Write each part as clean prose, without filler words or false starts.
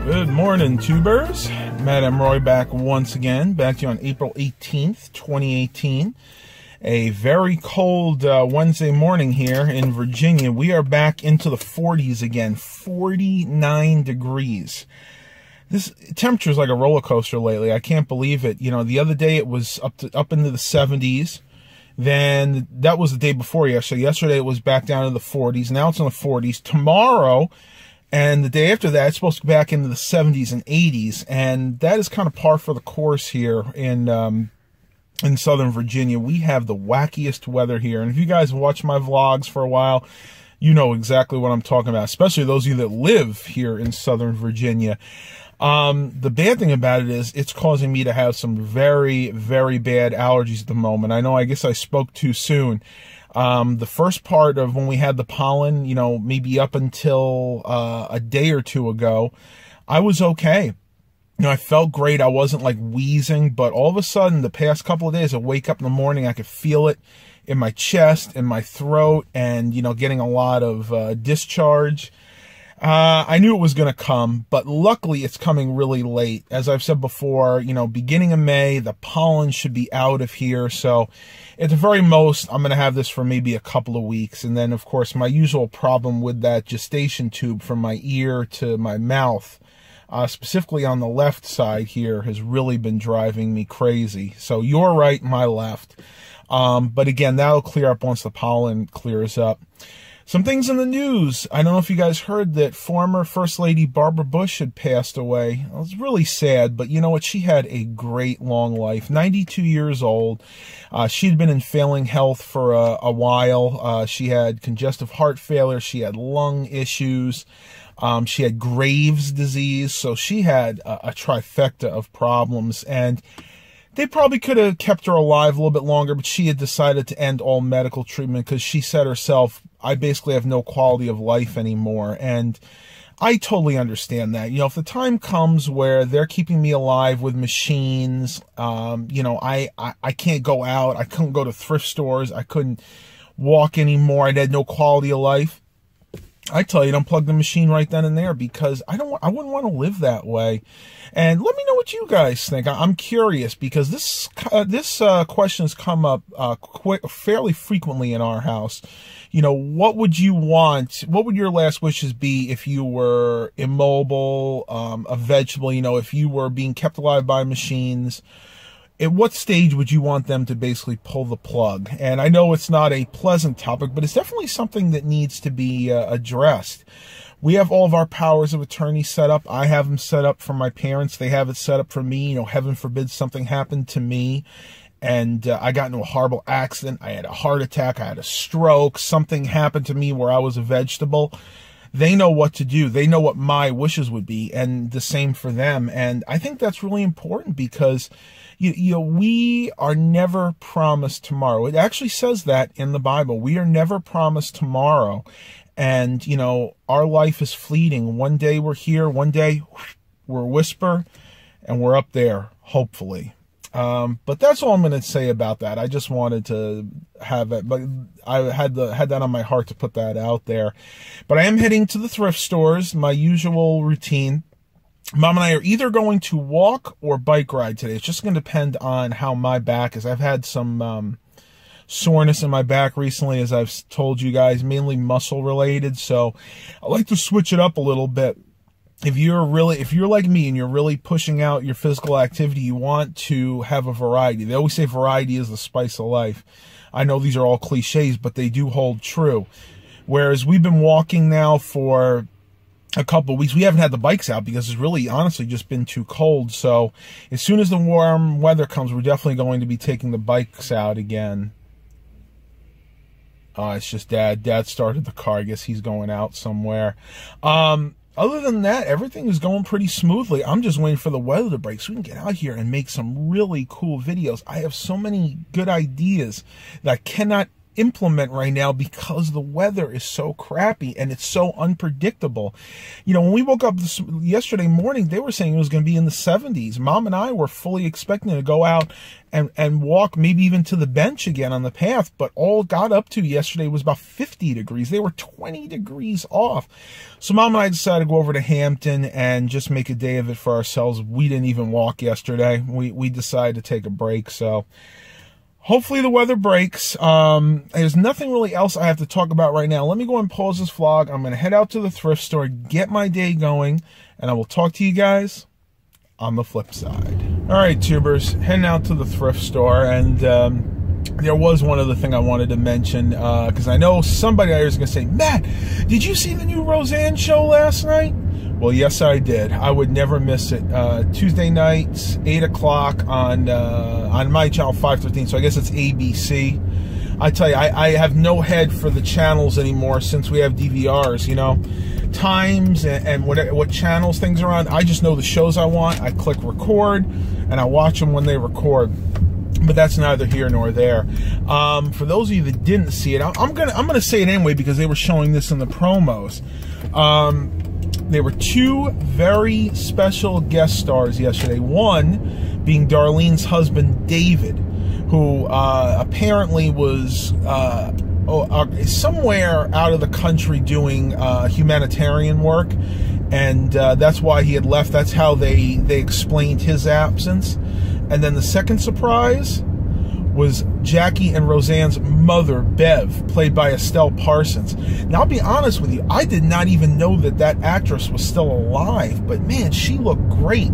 Good morning, tubers. Matt M. Roy back once again, back to you on April 18th, 2018. A very cold Wednesday morning here in Virginia. We are back into the 40s again, 49 degrees. This temperature is like a roller coaster lately. I can't believe it. You know, the other day it was up into the 70s. Then that was the day before yesterday. Yesterday it was back down to the 40s. Now it's in the 40s. Tomorrow and the day after that, it's supposed to be back into the 70s and 80s. And that is kind of par for the course here in Southern Virginia. We have the wackiest weather here. And if you guys watch my vlogs for a while, you know exactly what I'm talking about, especially those of you that live here in Southern Virginia. The bad thing about it is it's causing me to have some very, very bad allergies at the moment. I guess I spoke too soon. The first part of when we had the pollen, you know, maybe up until a day or two ago, I was okay. You know, I felt great. I wasn't like wheezing, but all of a sudden the past couple of days, I wake up in the morning, I could feel it in my chest, in my throat, and, you know, getting a lot of discharge. I knew it was going to come, but luckily it's coming really late. As I've said before, you know, beginning of May, the pollen should be out of here. So at the very most, I'm going to have this for maybe a couple of weeks. And then, of course, my usual problem with that gestation tube from my ear to my mouth, specifically on the left side here, has really been driving me crazy. So your right, my left. But again, that'll clear up once the pollen clears up. Some things in the news. I don't know if you guys heard that former First Lady Barbara Bush had passed away. It was really sad, but you know what? She had a great long life. 92 years old. She'd been in failing health for a while. She had congestive heart failure. She had lung issues. She had Graves' disease. So she had a trifecta of problems. And they probably could have kept her alive a little bit longer, but she had decided to end all medical treatment because she said herself, I basically have no quality of life anymore. And I totally understand that. You know, if the time comes where they're keeping me alive with machines, you know, I can't go out. I couldn't go to thrift stores. I couldn't walk anymore. I had no quality of life. I tell you, don't plug the machine right then and there, because I wouldn't want to live that way. And let me know what you guys think. I'm curious, because this question has come up fairly frequently in our house. You know, what would you want? What would your last wishes be if you were immobile, a vegetable? You know, if you were being kept alive by machines? At what stage would you want them to basically pull the plug? And I know it's not a pleasant topic, but it's definitely something that needs to be addressed. We have all of our powers of attorney set up. I have them set up for my parents. They have it set up for me. You know, heaven forbid something happened to me and I got into a horrible accident. I had a heart attack. I had a stroke. Something happened to me where I was a vegetable. They know what to do. They know what my wishes would be, and the same for them. And I think that's really important, because you know, we are never promised tomorrow. It actually says that in the Bible. We are never promised tomorrow. And, you know, our life is fleeting. One day we're here, one day we're a whisper, and we're up there, hopefully. But that's all I'm going to say about that. I just wanted to have it, but I had that on my heart to put that out there. But I am heading to the thrift stores, my usual routine. Mom and I are either going to walk or bike ride today. It's just going to depend on how my back is. I've had some soreness in my back recently, as I've told you guys, mainly muscle related. So I like to switch it up a little bit. If you're like me and you're really pushing out your physical activity, you want to have a variety. They always say variety is the spice of life. I know these are all cliches, but they do hold true. Whereas we've been walking now for a couple of weeks. We haven't had the bikes out because it's really honestly just been too cold. So as soon as the warm weather comes, we're definitely going to be taking the bikes out again. It's just Dad. Dad started the car. I guess he's going out somewhere. Other than that, everything is going pretty smoothly. I'm just waiting for the weather to break so we can get out here and make some really cool videos. I have so many good ideas that I cannot implement right now because the weather is so crappy and it's so unpredictable. You know, when we woke up yesterday morning, they were saying it was going to be in the 70s. Mom and I were fully expecting to go out and walk, maybe even to the bench again on the path, but all it got up to yesterday was about 50 degrees. They were 20 degrees off. So Mom and I decided to go over to Hampton and just make a day of it for ourselves. We didn't even walk yesterday. We decided to take a break, so hopefully the weather breaks. There's nothing really else I have to talk about right now. Let me go and pause this vlog. I'm going to head out to the thrift store, get my day going, and I will talk to you guys on the flip side. All right, tubers, heading out to the thrift store, and there was one other thing I wanted to mention, because I know somebody out here is going to say, Matt, did you see the new Roseanne show last night? Well, yes, I did. I would never miss it. Tuesday nights, 8 o'clock on my channel, 513, so I guess it's ABC. I tell you, I have no head for the channels anymore since we have DVRs, you know. Times and what channels things are on. I just know the shows I want. I click record, and I watch them when they record. But that's neither here nor there. For those of you that didn't see it, I'm gonna say it anyway because they were showing this in the promos. There were two very special guest stars yesterday. One being Darlene's husband, David, who apparently was somewhere out of the country doing humanitarian work, and that's why he had left. That's how they explained his absence. And then the second surprise was Jackie and Roseanne's mother, Bev, played by Estelle Parsons. Now, I'll be honest with you, I did not even know that actress was still alive, but man, she looked great.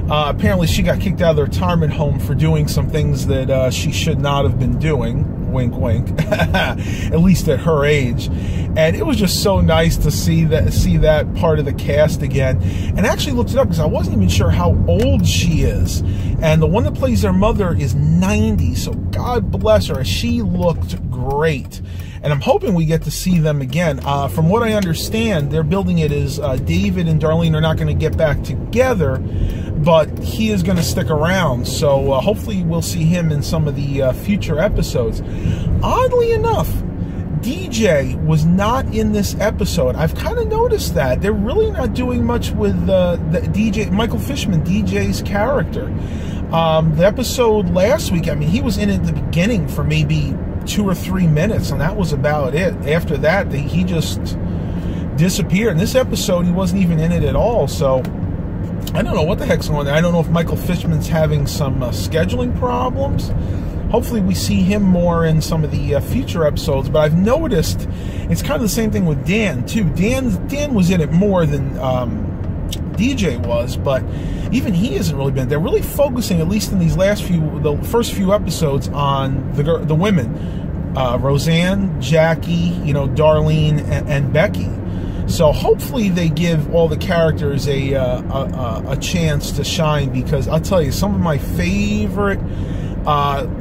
Apparently, she got kicked out of the retirement home for doing some things that she should not have been doing. Wink, wink. At least at her age. And it was just so nice to see that part of the cast again. And I actually looked it up because I wasn't even sure how old she is. And the one that plays their mother is 90, so God bless her. She looked great. And I'm hoping we get to see them again. From what I understand, they're building it as David and Darlene are not going to get back together, but he is going to stick around. So hopefully we'll see him in some of the future episodes. Oddly enough, DJ was not in this episode. I've kind of noticed that. They're really not doing much with the DJ, Michael Fishman, DJ's character. The episode last week, I mean, he was in at the beginning for maybe 2 or 3 minutes, and that was about it. After that, he just disappeared. In this episode, he wasn't even in it at all, so I don't know what the heck's going on there. I don't know if Michael Fishman's having some scheduling problems. Hopefully we see him more in some of the future episodes, but I've noticed it's kind of the same thing with Dan, too. Dan was in it more than DJ was, but even he hasn't really been. They're really focusing, at least in these the first few episodes, on the women, Roseanne, Jackie, you know, Darlene, and Becky. So hopefully they give all the characters a chance to shine, because I'll tell you, some of my favorite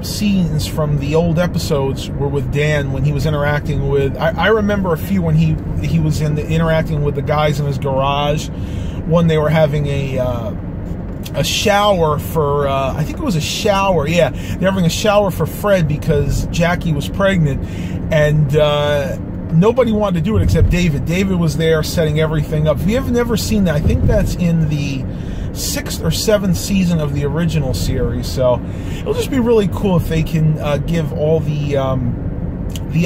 scenes from the old episodes were with Dan when he was interacting with. I remember a few when he was interacting with the guys in his garage. One, they were having a shower for, I think it was a shower, yeah. They're having a shower for Fred because Jackie was pregnant, and nobody wanted to do it except David. David was there setting everything up. If you have never seen that, I think that's in the 6th or 7th season of the original series. So it'll just be really cool if they can give all the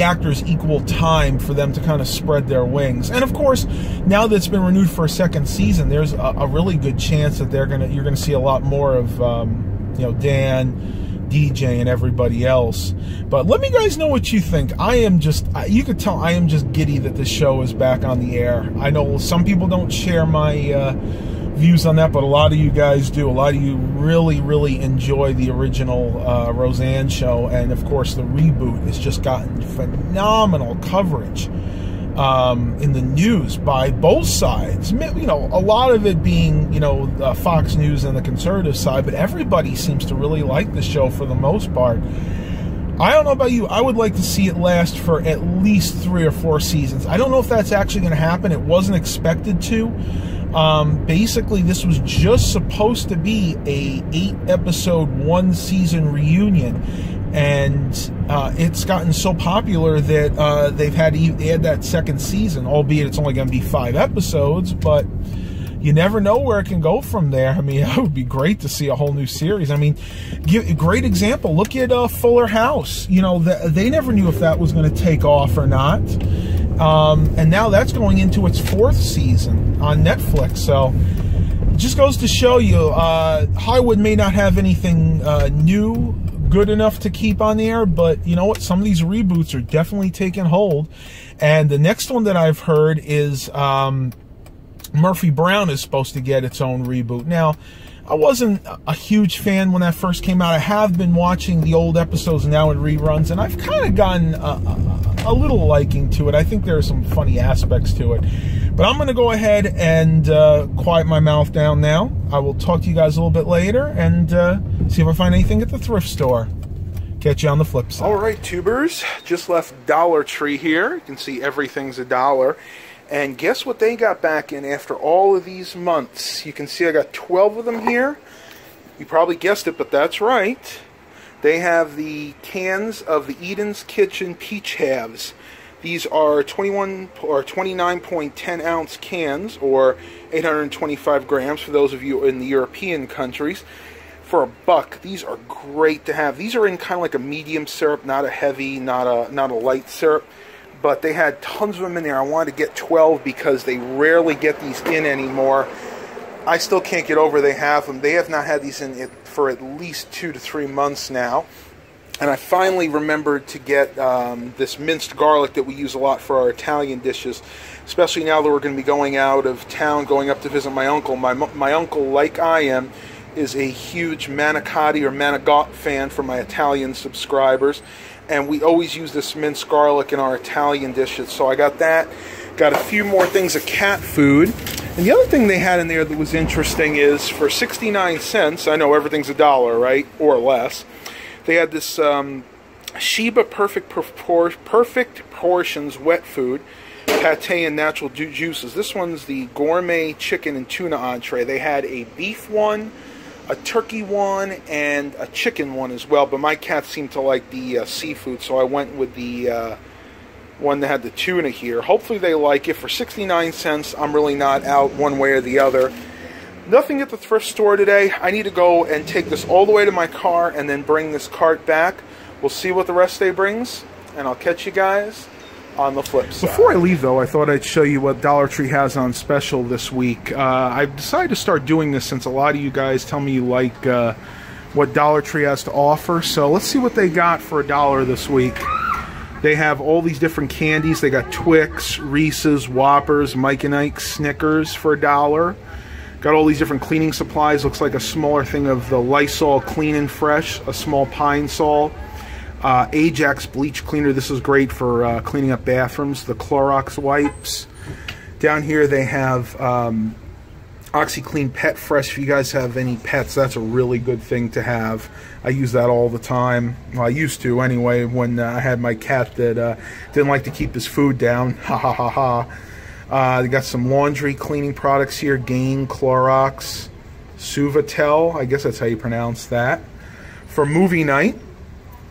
actors equal time for them to kind of spread their wings. And of course, now that it's been renewed for a 2nd season, there's a really good chance that you're gonna see a lot more of you know, Dan, DJ, and everybody else. But let me guys know what you think. You could tell I am just giddy that this show is back on the air. I know some people don't share my views on that, but a lot of you guys do. A lot of you really, really enjoy the original Roseanne show, and of course the reboot has just gotten phenomenal coverage in the news by both sides. You know, a lot of it being, you know, Fox News and the conservative side, but everybody seems to really like the show for the most part. I don't know about you. I would like to see it last for at least 3 or 4 seasons. I don't know if that's actually going to happen. It wasn't expected to. Basically, this was just supposed to be a 8-episode, 1-season reunion. and it's gotten so popular that they've had to add that second season, albeit it's only going to be 5 episodes, but you never know where it can go from there. I mean, it would be great to see a whole new series. I mean, great example. Look at Fuller House. You know, they never knew if that was going to take off or not. And now that's going into its 4th season on Netflix. So it just goes to show you, Hollywood may not have anything new good enough to keep on the air, but you know what? Some of these reboots are definitely taking hold. And the next one that I've heard is Murphy Brown is supposed to get its own reboot. Now, I wasn't a huge fan when that first came out. I have been watching the old episodes now in reruns, and I've kind of gotten a little liking to it. I think there are some funny aspects to it. But I'm going to go ahead and quiet my mouth down now. I will talk to you guys a little bit later and see if I find anything at the thrift store. Catch you on the flip side. All right, tubers. Just left Dollar Tree here. You can see everything's $1. And guess what they got back in after all of these months? You can see I got 12 of them here. You probably guessed it, but that's right. They have the cans of the Eden's Kitchen Peach Halves. These are 21 or 29.10 ounce cans, or 825 grams for those of you in the European countries. For $1, these are great to have. These are in kind of like a medium syrup, not a heavy, not a light syrup. But they had tons of them in there. I wanted to get 12 because they rarely get these in anymore. I still can't get over they have them. They have not had these in it for at least 2 to 3 months now. And I finally remembered to get this minced garlic that we use a lot for our Italian dishes, especially now that we're going to be going out of town, going up to visit my uncle. My uncle, like I am, is a huge manicotti or manigot fan for my Italian subscribers. And we always use this minced garlic in our Italian dishes. So I got that. Got a few more things of cat food. And the other thing they had in there that was interesting is for 69 cents, I know everything's $1, right? Or less. They had this Sheba Perfect Portions wet food, pate and natural juices. This one's the gourmet chicken and tuna entree. They had a beef one, a turkey one, and a chicken one as well, but my cats seem to like the seafood, so I went with the one that had the tuna here. Hopefully they like it. For 69 cents, I'm really not out one way or the other. Nothing at the thrift store today. I need to go and take this all the way to my car and then bring this cart back. We'll see what the rest of the day brings, and I'll catch you guys on the flip side. Before I leave, though, I thought I'd show you what Dollar Tree has on special this week. I've decided to start doing this since a lot of you guys tell me you like what Dollar Tree has to offer. So let's see what they got for $1 this week. They have all these different candies. They got Twix, Reese's, Whoppers, Mike and Ike, Snickers for $1. Got all these different cleaning supplies. Looks like a smaller thing of the Lysol Clean and Fresh, a small Pine Sol. Ajax bleach cleaner. This is great for cleaning up bathrooms. The Clorox wipes. Down here they have OxyClean Pet Fresh. If you guys have any pets, that's a really good thing to have. I use that all the time. Well, I used to anyway when I had my cat that didn't like to keep his food down. Ha ha ha ha. They got some laundry cleaning products here. Gain, Clorox, Suvatel. I guess that's how you pronounce that. For movie night,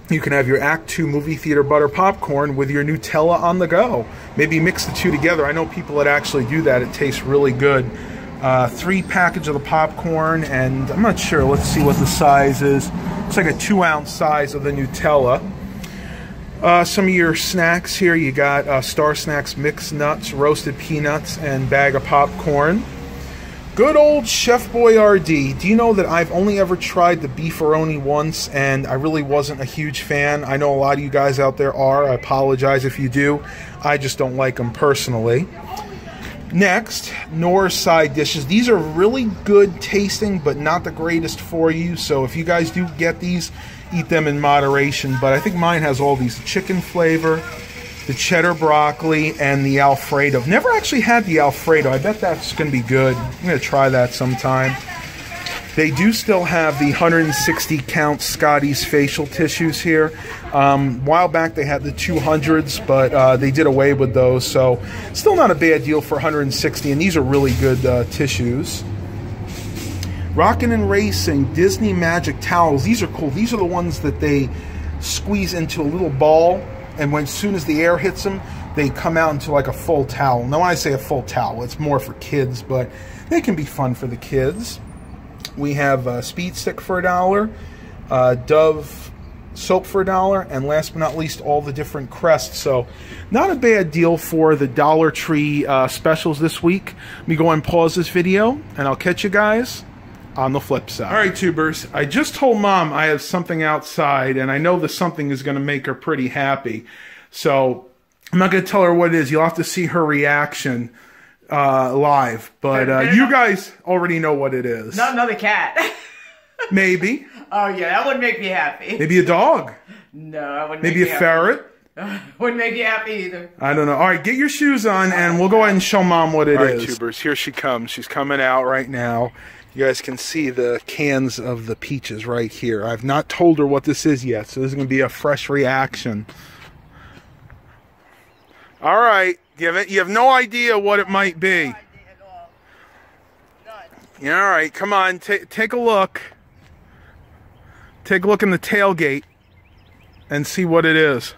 you can have your Act 2 movie theater butter popcorn with your Nutella on the go. Maybe mix the two together. I know people that actually do that. It tastes really good. 3 package of the popcorn, and I'm not sure. Let's see what the size is. It's like a 2-ounce size of the Nutella. Some of your snacks here. You got Star Snacks mixed nuts, roasted peanuts, and bag of popcorn. Good old Chef Boyardee. Do you know that I've only ever tried the beefaroni once, and I really wasn't a huge fan? I know a lot of you guys out there are. I apologize if you do. I just don't like them personally. Next, Knorr's side dishes. These are really good tasting, but not the greatest for you. So if you guys do get these, eat them in moderation. But I think mine has all these: chicken flavor, the cheddar broccoli, and the Alfredo. I've never actually had the Alfredo. I bet that's going to be good. I'm going to try that sometime. They do still have the 160 count Scotty's facial tissues here. A while back they had the 200s, but they did away with those. So still not a bad deal for 160, and these are really good tissues. Rockin' and Racing Disney Magic Towels. These are cool. These are the ones that they squeeze into a little ball, and as soon as the air hits them, they come out into like a full towel. Now, when I say a full towel, it's more for kids, but they can be fun for the kids. We have Speed Stick for $1, Dove soap for $1, and last but not least, all the different crests. So not a bad deal for the Dollar Tree specials this week. Let me go and pause this video, and I'll catch you guys on the flip side. All right, tubers, I just told Mom I have something outside, and I know the something is going to make her pretty happy. So I'm not going to tell her what it is. You'll have to see her reaction live. But you guys already know what it is. Not another cat. Maybe. Oh, yeah, that wouldn't make me happy. Maybe a dog. No, that wouldn't make me happy. Maybe a ferret. Wouldn't make you happy either. I don't know. All right, get your shoes on, and we'll go ahead and show Mom what it is. All right, tubers, here she comes. She's coming out right now. You guys can see the cans of the peaches right here. I've not told her what this is yet, so this is going to be a fresh reaction. All right. You have no idea what it might be. No idea at all. None. Yeah, all right. Come on. Take a look. Take a look in the tailgate and see what it is.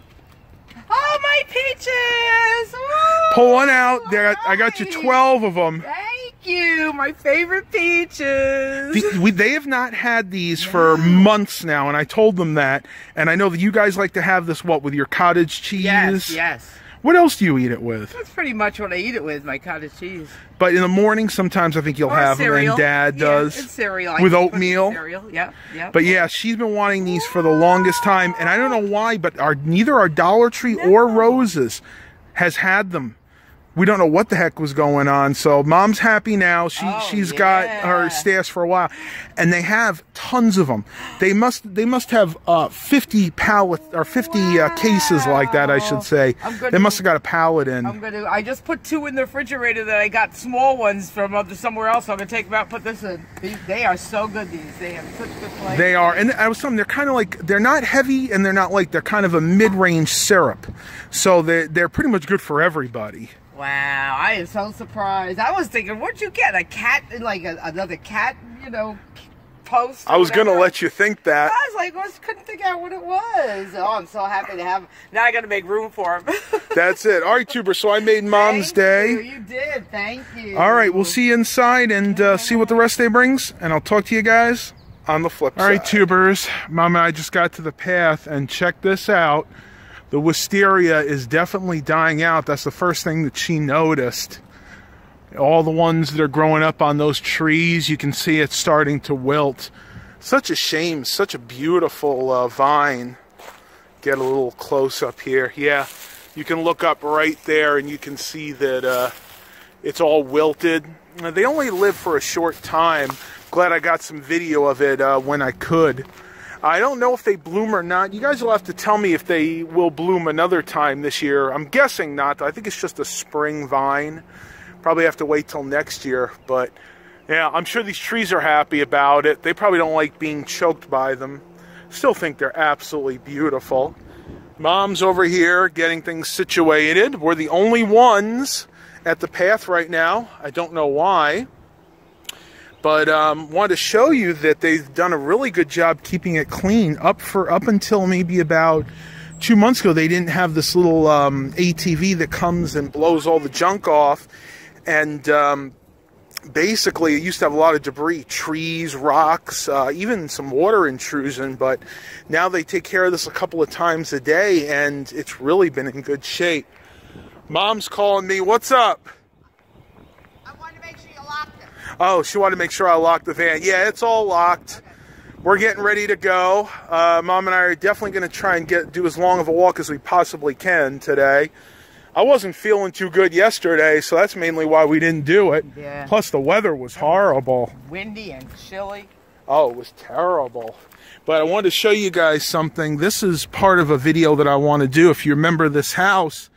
Oh, my peaches! Woo! Pull one out. There, I got you 12 of them. Thank you. My favorite peaches. They have not had these for months now, and I told them that. And I know that you guys like to have this, what, with your cottage cheese? Yes, yes. What else do you eat it with? That's pretty much what I eat it with, my cottage cheese. But in the morning, sometimes I think you'll have cereal. them, and Dad does. It's cereal. With oatmeal. Cereal, yeah, yeah. But yeah, she's been wanting these for the longest time, and I don't know why, but neither our Dollar Tree or Rose's has had them. We don't know what the heck was going on. So Mom's happy now. She's got her stash for a while, and they have tons of them. They must have 50 pallets or 50 cases like that, I should say. They must have got a pallet in. I just put 2 in the refrigerator that I got small ones from somewhere else. So I'm gonna take them out, and put this in. They are so good. They have such good flavor. They are, and I was telling them they're kind of like, they're not heavy and they're not light. They're kind of a mid-range syrup, so they're pretty much good for everybody. Wow, I am so surprised. I was thinking, what'd you get? A cat, like another cat, post? I was going to let you think that. I was like, I couldn't figure out what it was. Oh, I'm so happy to have him. Now I got to make room for him. That's it. All right, Tuber, so I made Mom's Day. You did. Thank you. All right, we'll see you inside and see what the rest day brings, and I'll talk to you guys on the flip side. All right, Tubers, Mom and I just got to the path, and check this out. The wisteria is definitely dying out. That's the first thing that she noticed. All the ones that are growing up on those trees, you can see it's starting to wilt. Such a shame. Such a beautiful vine. Get a little close up here. Yeah, you can look up right there and you can see that it's all wilted. They only live for a short time. Glad I got some video of it when I could. I don't know if they bloom or not. You guys will have to tell me if they will bloom another time this year. I'm guessing not. I think it's just a spring vine. Probably have to wait till next year. But yeah, I'm sure these trees are happy about it. They probably don't like being choked by them. Still think they're absolutely beautiful. Mom's over here getting things situated. We're the only ones at the path right now. I don't know why. But wanted to show you that they've done a really good job keeping it clean. Up until maybe about 2 months ago, they didn't have this little ATV that comes and blows all the junk off. And basically, it used to have a lot of debris, trees, rocks, even some water intrusion. But now they take care of this a couple of times a day, and it's really been in good shape. Mom's calling me. What's up? Oh, she wanted to make sure I locked the van. Yeah, it's all locked. We're getting ready to go. Mom and I are definitely going to try and do as long of a walk as we possibly can today. I wasn't feeling too good yesterday, so that's mainly why we didn't do it. Yeah. Plus, the weather was horrible. Windy and chilly. Oh, it was terrible. But I wanted to show you guys something. This is part of a video that I want to do. If you remember this house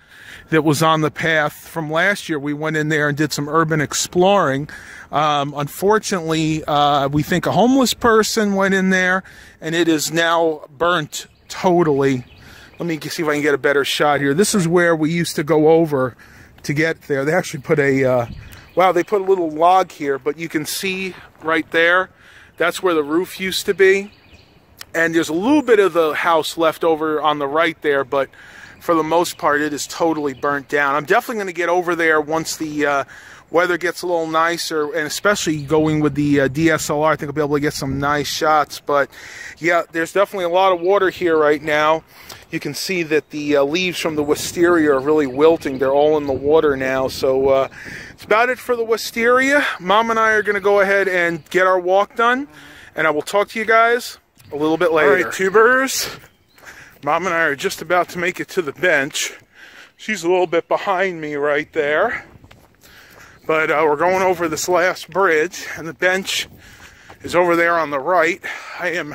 that was on the path from last year, we went in there and did some urban exploring. Unfortunately, we think a homeless person went in there, and it is now burnt totally. Let me see if I can get a better shot here. This is where we used to go over to get there. They actually put a, wow, they put a little log here, but you can see right there, that's where the roof used to be. And there's a little bit of the house left over on the right there, but for the most part, it is totally burnt down. I'm definitely going to get over there once the weather gets a little nicer, and especially going with the DSLR, I think I'll be able to get some nice shots. But yeah, there's definitely a lot of water here right now. You can see that the leaves from the wisteria are really wilting. They're all in the water now. So that's about it for the wisteria. Mom and I are going to go ahead and get our walk done, and I will talk to you guys a little bit later. All right, tubers. Mom and I are just about to make it to the bench. She's a little bit behind me right there. But we're going over this last bridge, and the bench is over there on the right. I am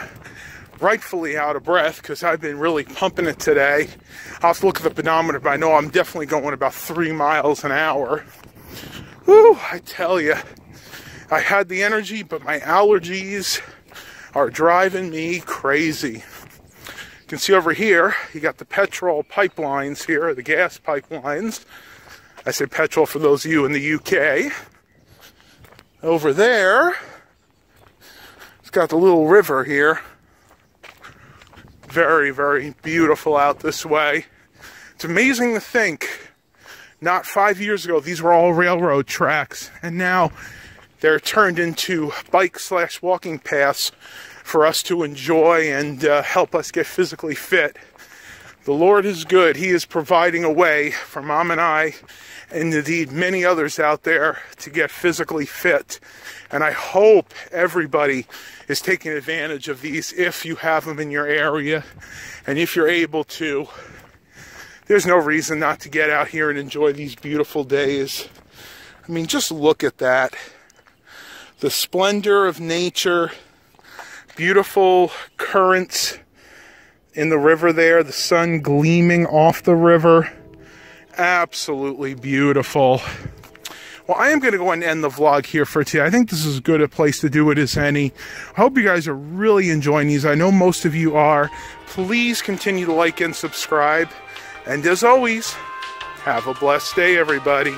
rightfully out of breath because I've been really pumping it today. I'll have to look at the pedometer, but I know I'm definitely going about 3 miles an hour. Whew, I tell you, I had the energy, but my allergies are driving me crazy. You can see over here, you got the petrol pipelines here, the gas pipelines. I say petrol for those of you in the UK. Over there, it's got the little river here. Very, very beautiful out this way. It's amazing to think, not 5 years ago, these were all railroad tracks, and now they're turned into bike/walking paths for us to enjoy and help us get physically fit. The Lord is good. He is providing a way for Mom and I, and indeed many others out there, to get physically fit. And I hope everybody is taking advantage of these if you have them in your area. And if you're able to, there's no reason not to get out here and enjoy these beautiful days. I mean, just look at that. The splendor of nature, beautiful currents in the river there, the sun gleaming off the river. Absolutely beautiful. Well, I am going to go and end the vlog here for today. I think this is as good a place to do it as any. I hope you guys are really enjoying these. I know most of you are. Please continue to like and subscribe. And as always, have a blessed day, everybody.